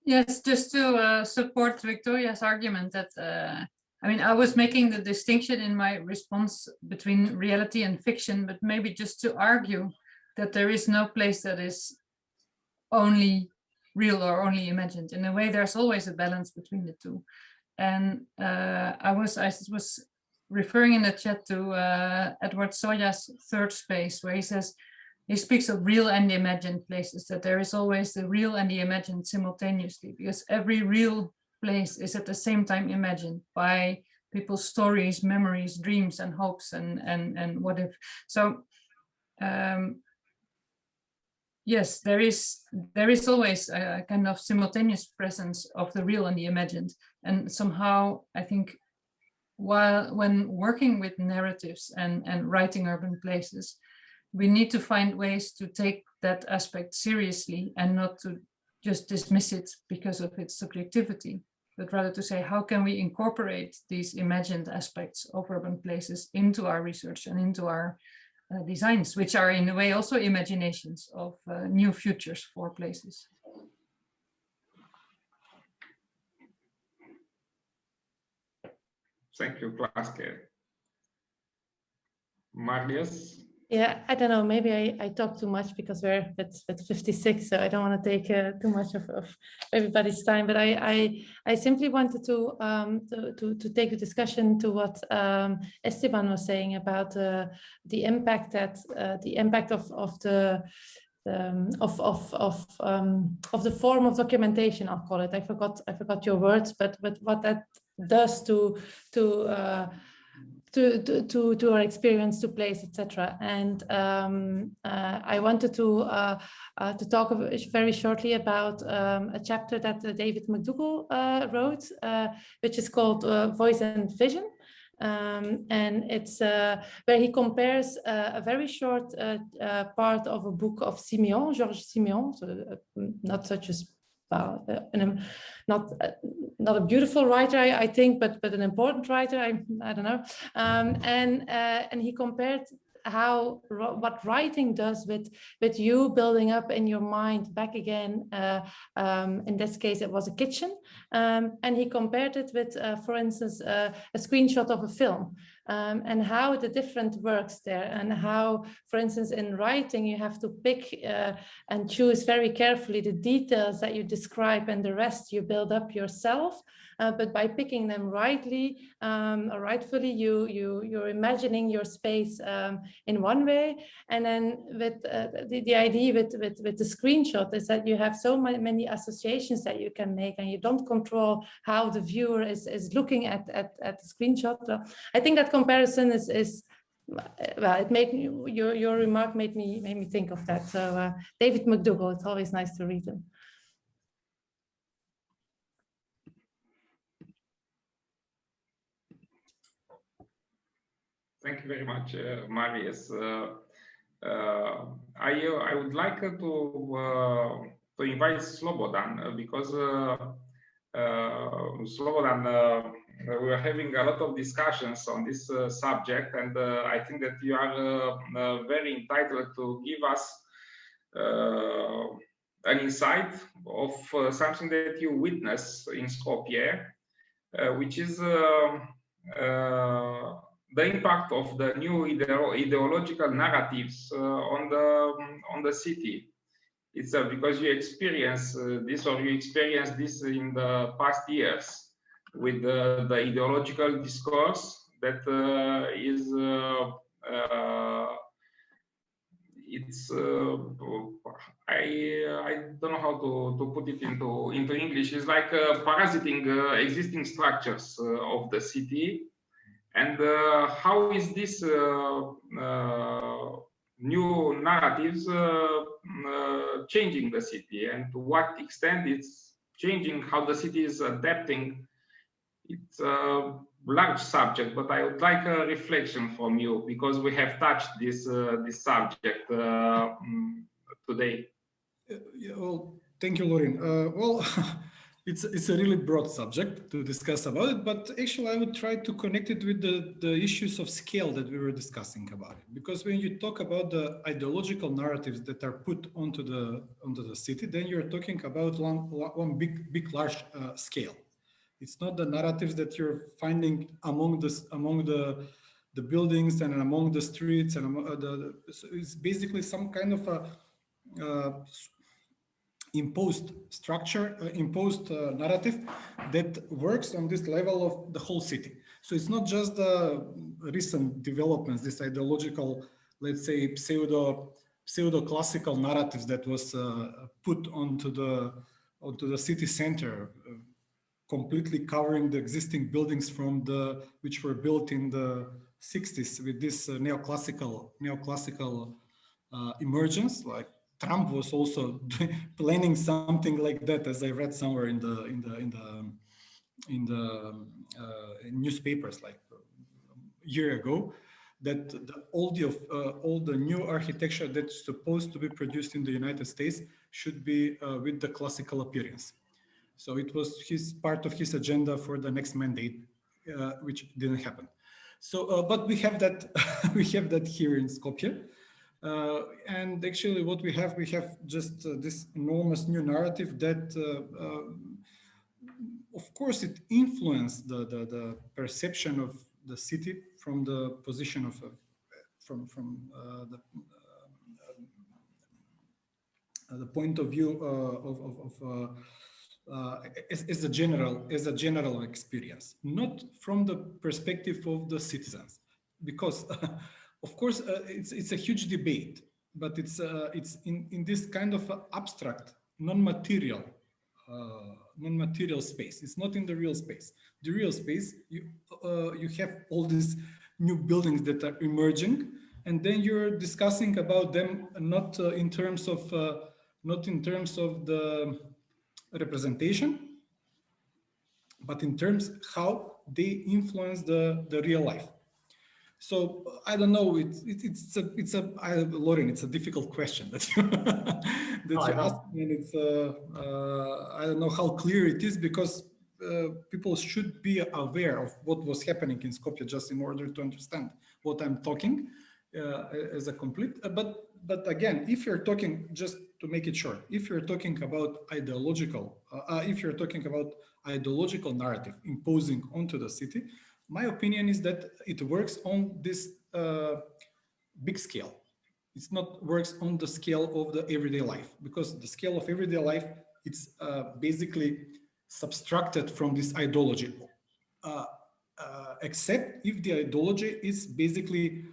Yes, just to support Victoria's argument that, I mean, I was making the distinction in my response between reality and fiction, but maybe just to argue that there is no place that is only real or only imagined. In a way, there's always a balance between the two. And I was referring in the chat to Edward Soya's Third Space, where he speaks of real and imagined places, that there is always the real and the imagined simultaneously, because every real place is at the same time imagined by people's stories, memories, dreams, and hopes, and what if. So yes, there is always a kind of simultaneous presence of the real and the imagined. And somehow I think when working with narratives and writing urban places, we need to find ways to take that aspect seriously and not to just dismiss it because of its subjectivity, but rather to say, how can we incorporate these imagined aspects of urban places into our research and into our designs, which are in a way also imaginations of new futures for places. Thank you, Klaske. Marius? Yeah, I don't know, maybe I talk too much because we're at 56, so I don't want to take too much of everybody's time, but I simply wanted to take the discussion to what Esteban was saying about the impact that the impact of the form of documentation, I'll call it. I forgot your words, but what that does to our experience, to place, etc. And I wanted to talk very shortly about a chapter that David McDougall wrote, which is called Voice and Vision. And it's where he compares a very short part of a book of Simeon, Georges Simeon, so not such a not a beautiful writer, I think, but an important writer. I don't know. And he compared what writing does with you building up in your mind back again. In this case, it was a kitchen, and he compared it with, for instance, a screenshot of a film. And how the different works there, and how, for instance, in writing, you have to pick and choose very carefully the details that you describe, and the rest you build up yourself. But by picking them rightly or rightfully, you're imagining your space in one way. And then with the idea with the screenshot is that you have so many associations that you can make, and you don't control how the viewer is looking at the screenshot. I think that comparison is well, it made your remark made me think of that. So David McDougall, it's always nice to read him. Thank you very much, Marius. I would like to invite Slobodan because Slobodan, we are having a lot of discussions on this subject, and I think that you are very entitled to give us an insight of something that you witness in Skopje, which is the impact of the new ideological narratives on the city itself, because you experience this, or you experienced this in the past years with the ideological discourse that is it's I don't know how to put it into English. It's like parasiting existing structures of the city. And how is this new narratives changing the city, and to what extent it's changing how the city is adapting? It's a large subject, but I would like a reflection from you, because we have touched this subject today. Yeah, well, thank you, Lorin. Well, it's a really broad subject to discuss about it, but actually I would try to connect it with the issues of scale that we were discussing about it. Because when you talk about the ideological narratives that are put onto the city, then you're talking about one big large scale. It's not the narratives that you're finding among the buildings and among the streets, and so it's basically some kind of a imposed structure, imposed narrative that works on this level of the whole city. So it's not just the recent developments, this ideological, let's say, pseudo classical narratives that was put onto the city center, completely covering the existing buildings which were built in the 60s with this neoclassical emergence. Like Trump was also planning something like that, as I read somewhere in the newspapers like a year ago, that all the new architecture that's supposed to be produced in the United States should be with the classical appearance. So it was part of his agenda for the next mandate, which didn't happen. So, but we have that we have that here in Skopje. And actually what we have just this enormous new narrative that, of course, it influenced the perception of the city from the position of, the point of view as a general experience, not from the perspective of the citizens, because of course it's a huge debate, but it's in this kind of abstract, non-material space. It's not in the real space. The real space, you have all these new buildings that are emerging, and then you're discussing about them not in terms of the representation, but in terms how they influence the real life. So I don't know. Lauren, it's a difficult question that you asked, and it's I don't know how clear it is, because people should be aware of what was happening in Skopje just in order to understand what I'm talking as a complete. But again, if you're talking, just to make it short, if you're talking about ideological narrative imposing onto the city, my opinion is that it works on this big scale. It's not works on the scale of the everyday life, because the scale of everyday life, it's basically subtracted from this ideology, except if the ideology is basically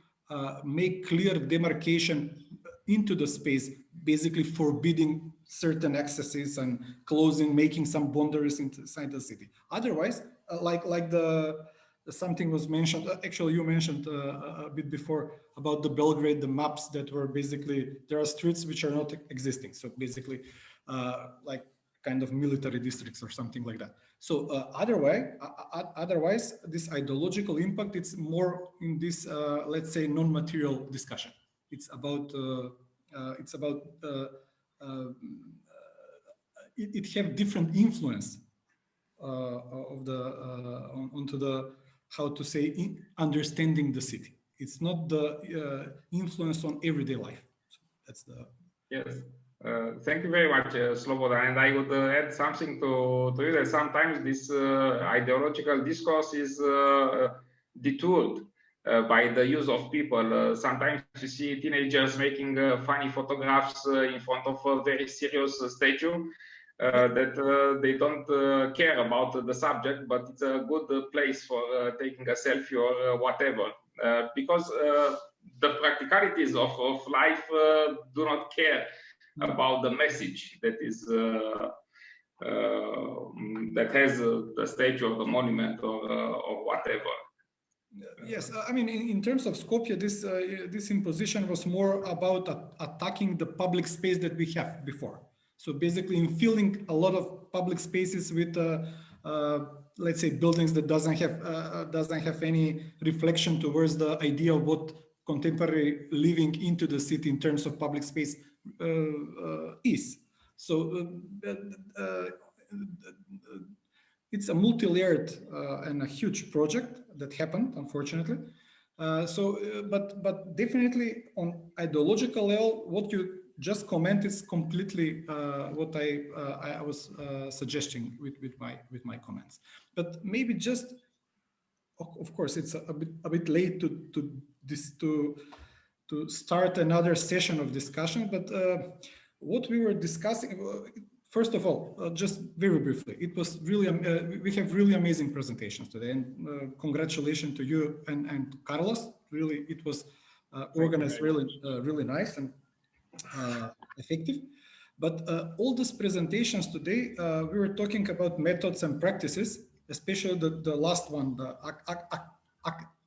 make clear demarcation into the space, basically forbidding certain accesses and closing, making some boundaries inside the city. Otherwise, like something was mentioned, actually you mentioned a bit before about the Belgrade, the maps that were basically, there are streets which are not existing. So basically like kind of military districts or something like that. So otherwise, this ideological impact, it's more in this, let's say, non-material discussion. It's about it have different influence of the onto the, how to say, understanding the city. It's not the influence on everyday life. So that's the. Yes. Thank you very much, Slobodan. And I would add something to you, that sometimes this ideological discourse is detoured by the use of people. Sometimes you see teenagers making funny photographs in front of a very serious statue that they don't care about the subject, but it's a good place for taking a selfie or whatever. Because the practicalities of life do not care about the message that is that has the statue of the monument or whatever. Yes, I mean, in terms of Skopje, this imposition was more about attacking the public space that we have before. So basically, in filling a lot of public spaces with, let's say, buildings that doesn't have any reflection towards the idea of what contemporary living into the city in terms of public space is. So it's a multi-layered and a huge project that happened, unfortunately. But definitely on ideological level, what you just commented is completely what I was suggesting with my comments. But maybe just, of course, it's a bit late to start another session of discussion. But what we were discussing. First of all, just very briefly, it was really, we have really amazing presentations today, and congratulations to you and Carlos. Really, it was organized really nice and effective. But all these presentations today, we were talking about methods and practices, especially the last one, the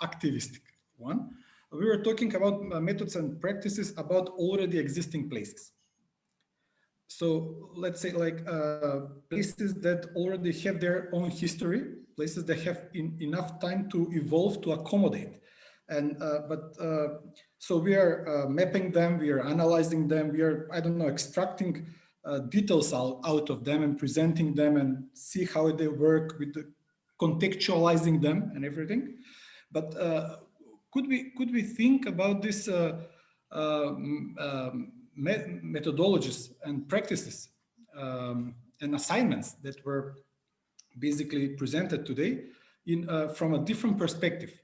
activistic one. We were talking about methods and practices about already existing places. So let's say like places that already have their own history, places that have enough time to evolve, to accommodate. And so we are mapping them, we are analyzing them, we are, I don't know, extracting details out of them and presenting them and see how they work with contextualizing them and everything. But could we think about this methodologies and practices and assignments that were basically presented today from a different perspective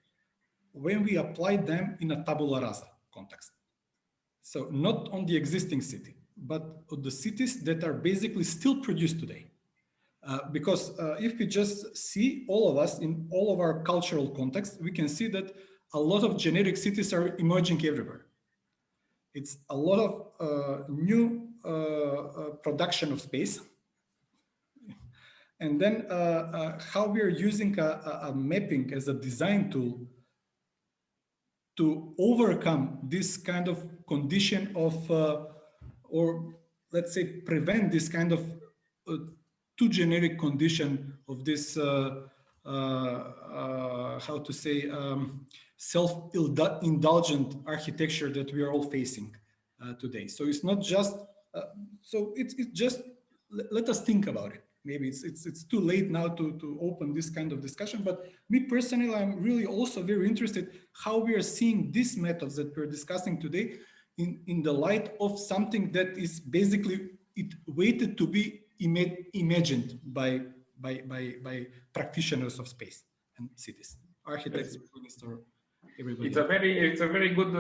when we applied them in a tabula rasa context? So not on the existing city, but on the cities that are basically still produced today. Because if we just see all of us in all of our cultural context, we can see that a lot of generic cities are emerging everywhere. It's a lot of new production of space. And then how we are using a mapping as a design tool to overcome this kind of condition of, or let's say prevent this kind of too generic condition of this how to say, self-indulgent architecture that we are all facing today. So it's not just, so it's just, let us think about it. Maybe it's too late now to open this kind of discussion, but me personally, I'm really also very interested how we are seeing these methods that we're discussing today in the light of something that is basically it waited to be imagined by practitioners of space and cities, architects, minister, everybody. It's a very good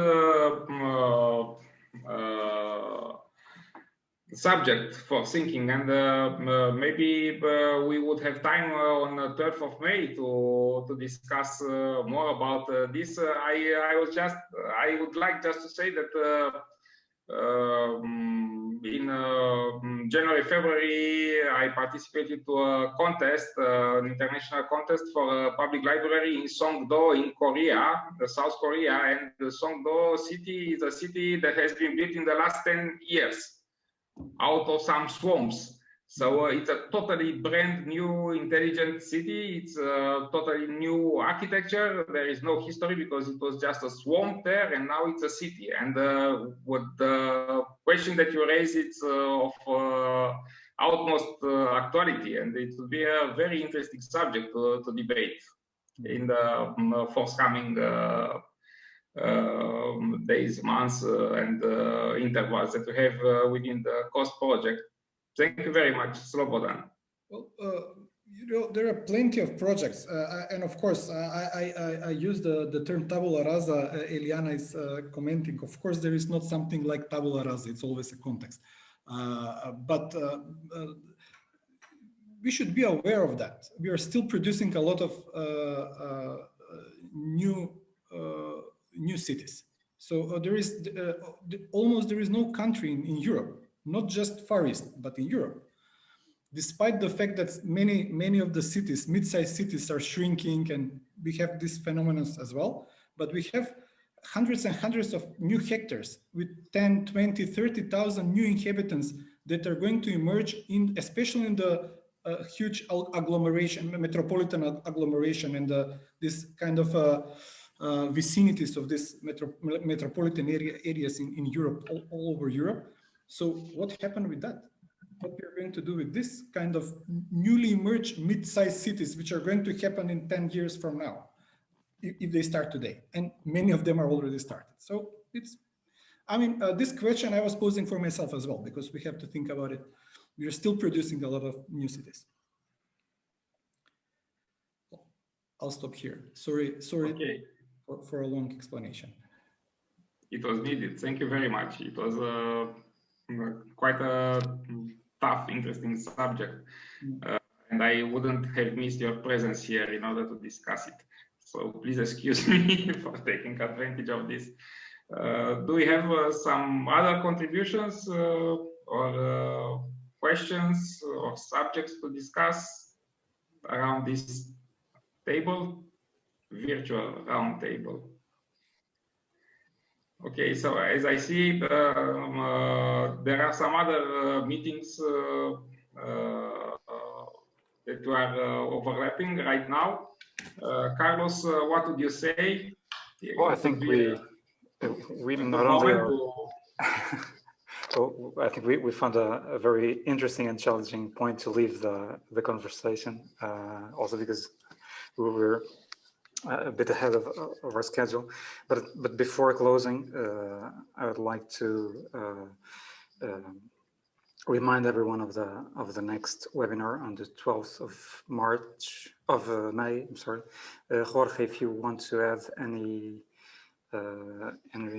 subject for thinking, and maybe we would have time on the 3rd of May to discuss more about this. I would like just to say that in January, February, I participated to a contest, an international contest for a public library in Songdo in Korea, South Korea, and the Songdo city is a city that has been built in the last 10 years. Out of some swamps. So it's a totally brand new intelligent city. It's a totally new architecture. There is no history because it was just a swamp there, and now it's a city. And what the question that you raise, it's of utmost actuality, and it will be a very interesting subject to debate in the forthcoming days, months, and intervals that we have within the COST project. Thank you very much, Slobodan. Well, you know, there are plenty of projects, and of course, I use the term tabula rasa. Eliana is commenting. Of course, there is not something like tabula rasa. It's always a context, but we should be aware of that. We are still producing a lot of new cities. So there is almost there is no country in Europe, not just Far East, but in Europe, despite the fact that many of the cities, mid-sized cities, are shrinking, and we have these phenomena as well. But we have hundreds and hundreds of new hectares with 10, 20, 30,000 new inhabitants that are going to emerge in, especially in the huge agglomeration, metropolitan agglomeration, and this kind of vicinities of this metropolitan areas in Europe, all over Europe. So what happened with that? What we're going to do with this kind of newly emerged mid-sized cities, which are going to happen in 10 years from now, if they start today, and many of them are already started. So it's, I mean, this question I was posing for myself as well, because we have to think about it. We are still producing a lot of new cities. I'll stop here. Sorry. Okay. For a long explanation. It was needed. Thank you very much. It was quite a tough, interesting subject. And I wouldn't have missed your presence here in order to discuss it. So please excuse me for taking advantage of this. Do we have some other contributions or questions or subjects to discuss around this table? Virtual round table. Okay, so as I see, there are some other meetings that are overlapping right now. Carlos, what would you say? Well, I think we not only are, well, I think we found a very interesting and challenging point to leave the conversation, also because we were a bit ahead of our schedule, but before closing, I would like to remind everyone of the next webinar on the 12th of May. I'm sorry, Jorge, if you want to add any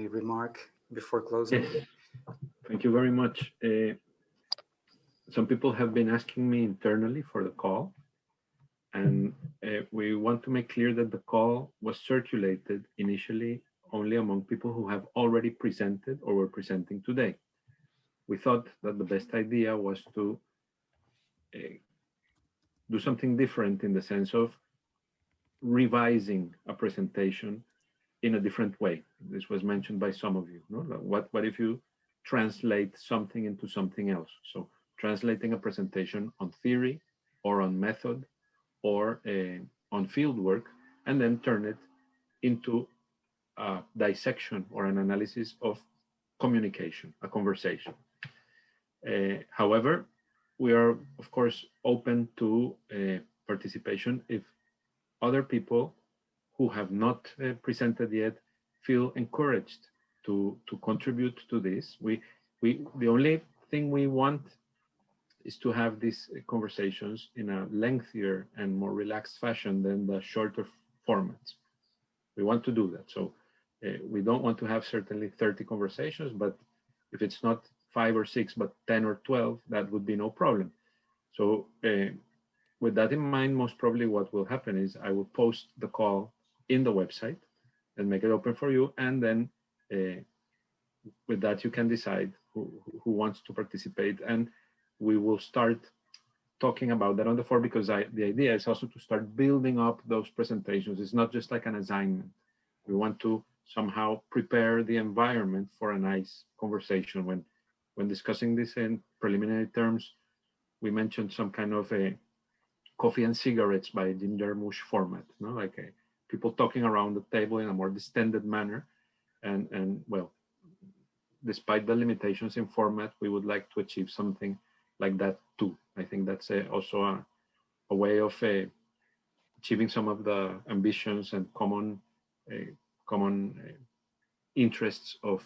remark before closing. Yes. Thank you very much. Some people have been asking me internally for the call. And we want to make clear that the call was circulated initially only among people who have already presented or were presenting today. We thought that the best idea was to do something different in the sense of revising a presentation in a different way. This was mentioned by some of you. No? What if you translate something into something else? So translating a presentation on theory or on method, or on field work and then turn it into a dissection or an analysis of communication, a conversation. However, we are, of course, open to participation if other people who have not presented yet feel encouraged to contribute to this. The only thing we want is to have these conversations in a lengthier and more relaxed fashion than the shorter formats. We want to do that. So we don't want to have certainly 30 conversations, but if it's not 5 or 6, but 10 or 12, that would be no problem. So with that in mind, most probably what will happen is I will post the call in the website and make it open for you. And then with that, you can decide who wants to participate. And we will start talking about that on the floor, because the idea is also to start building up those presentations. It's not just like an assignment. We want to somehow prepare the environment for a nice conversation. When discussing this in preliminary terms, we mentioned some kind of a coffee and cigarettes by Jim Jarmusch format, you know, like people talking around the table in a more distended manner. And well, despite the limitations in format, we would like to achieve something like that too. I think that's also a way of achieving some of the ambitions and common interests of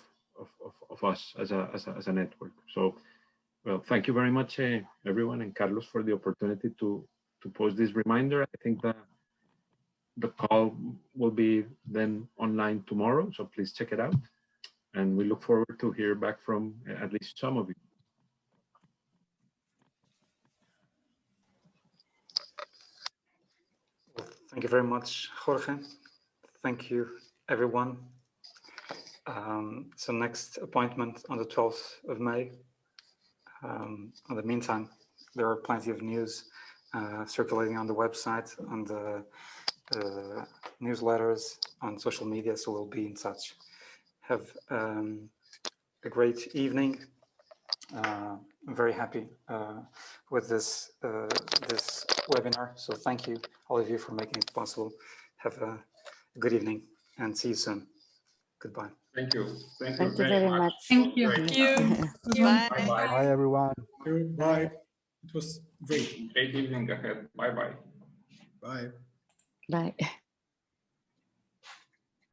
us as a network. So, well, thank you very much, everyone, and Carlos, for the opportunity to post this reminder. I think that the call will be then online tomorrow, so please check it out. And we look forward to hear back from at least some of you. Thank you very much, Jorge. Thank you, everyone. So next appointment on the 12th of May. In the meantime, there are plenty of news circulating on the website, on the newsletters, on social media, so we'll be in touch. Have a great evening. I'm very happy with this webinar, so thank you, all of you, for making it possible. Have a good evening and see you soon. Goodbye. Thank you. Thank you very much. Thank you. Thank you. Bye. Bye-bye. Bye, everyone. Bye. It was great. Great evening ahead. Bye-bye. Bye. Bye.